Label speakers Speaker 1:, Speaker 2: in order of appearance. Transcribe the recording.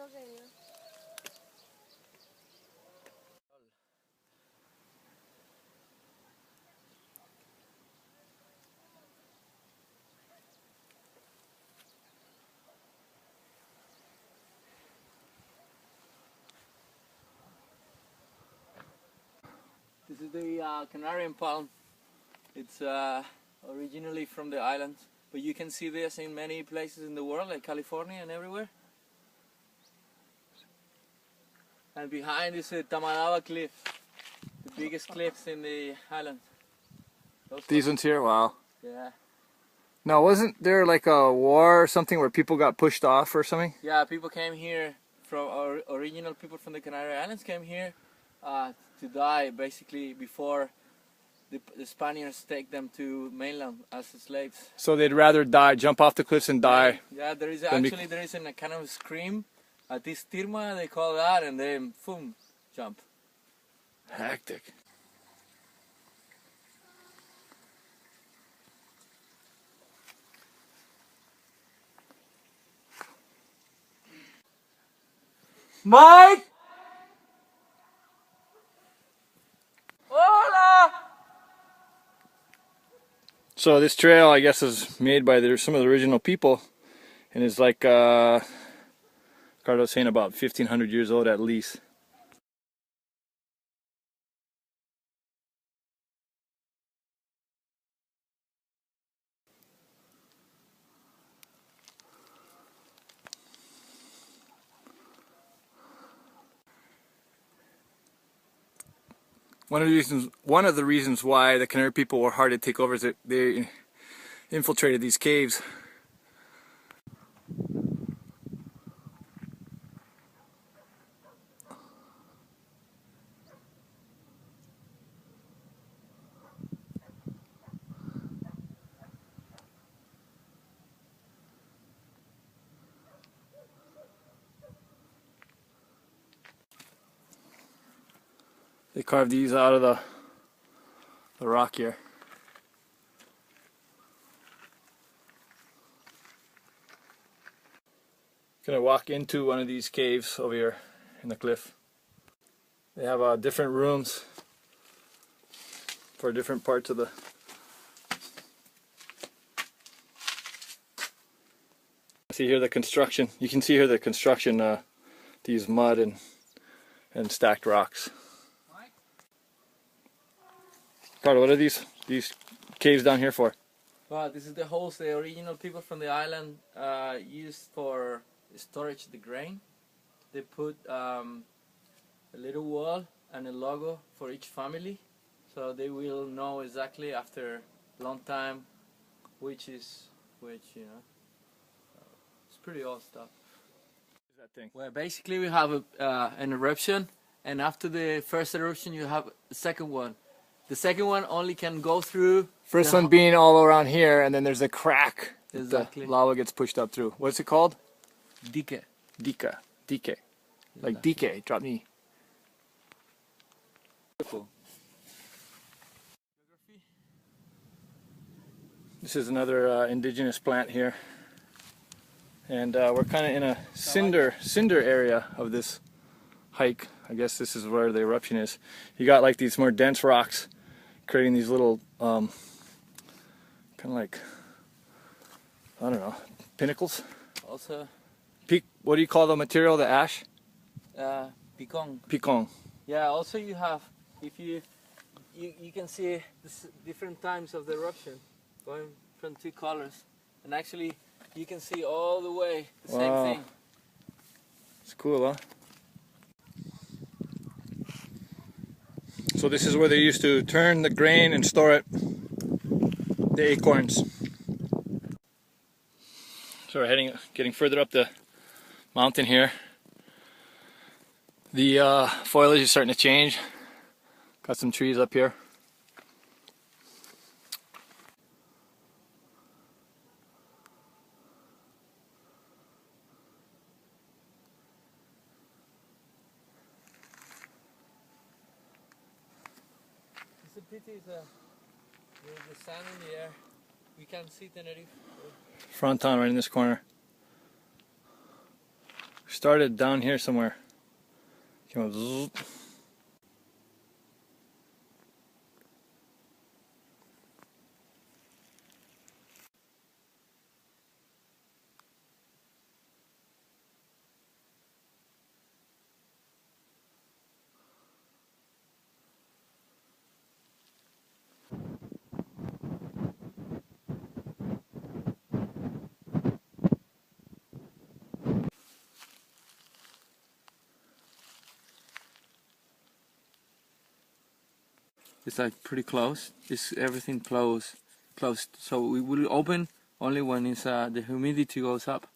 Speaker 1: This is the Canary palm. It's originally from the islands, but you can see this in many places in the world, like California and everywhere. And behind is the Tamadaba cliff, the biggest cliffs in the island.
Speaker 2: These ones here, wow.
Speaker 1: Yeah.
Speaker 2: Now, wasn't there like a war or something where people got pushed off or something?
Speaker 1: Yeah, people came here from original people from the Canary Islands came here to die basically before the Spaniards take them to mainland as slaves.
Speaker 2: So they'd rather die, jump off the cliffs and die.
Speaker 1: Yeah, there is actually a kind of scream. At this tirma they call that, and then boom, jump.
Speaker 2: Hectic.
Speaker 1: Mike! Hola!
Speaker 2: So this trail, I guess, is made by some of the original people, and is like Carlos saying about 1,500 years old at least. One of the reasons why the Canary people were hard to take over is that they infiltrated these caves. They carved these out of the rock here. Gonna walk into one of these caves over here in the cliff. They have different rooms for different parts of the. See here the construction. You can see here the construction. These mud and stacked rocks. Carlo, what are these caves down here for?
Speaker 1: Well, this is the holes the original people from the island used for storage the grain. They put a little wall and a logo for each family, so they will know exactly after a long time which is which, you know. It's pretty old stuff.
Speaker 2: What is that thing?
Speaker 1: Well, basically we have an eruption, and after the first eruption you have a second one. The second one only can go through.
Speaker 2: First one being all around here, and then there's a crack.
Speaker 1: Exactly.
Speaker 2: The lava gets pushed up through. What's it called?
Speaker 1: Dique.
Speaker 2: Dique. Like dique, drop me. Beautiful. This is another indigenous plant here. And we're kind of in a cinder area of this hike. I guess this is where the eruption is. You got like these more dense rocks creating these little kind of like, I don't know, pinnacles.
Speaker 1: Also,
Speaker 2: what do you call the material, the ash?
Speaker 1: picon.
Speaker 2: Picon.
Speaker 1: Yeah, also you have, if you can see different times of the eruption going from two colors, and actually you can see all the way the same thing.
Speaker 2: It's cool, huh? So this is where they used to turn the grain and store it, the acorns. So we're getting further up the mountain here. The foliage is starting to change. Got some trees up here.
Speaker 1: It's a pity the sand in the air. We can't see Tenerife.
Speaker 2: Fronton right in this corner. Started down here somewhere. Came up zzz.
Speaker 1: It's like pretty close. It's everything closed. So we will open only when it's the humidity goes up.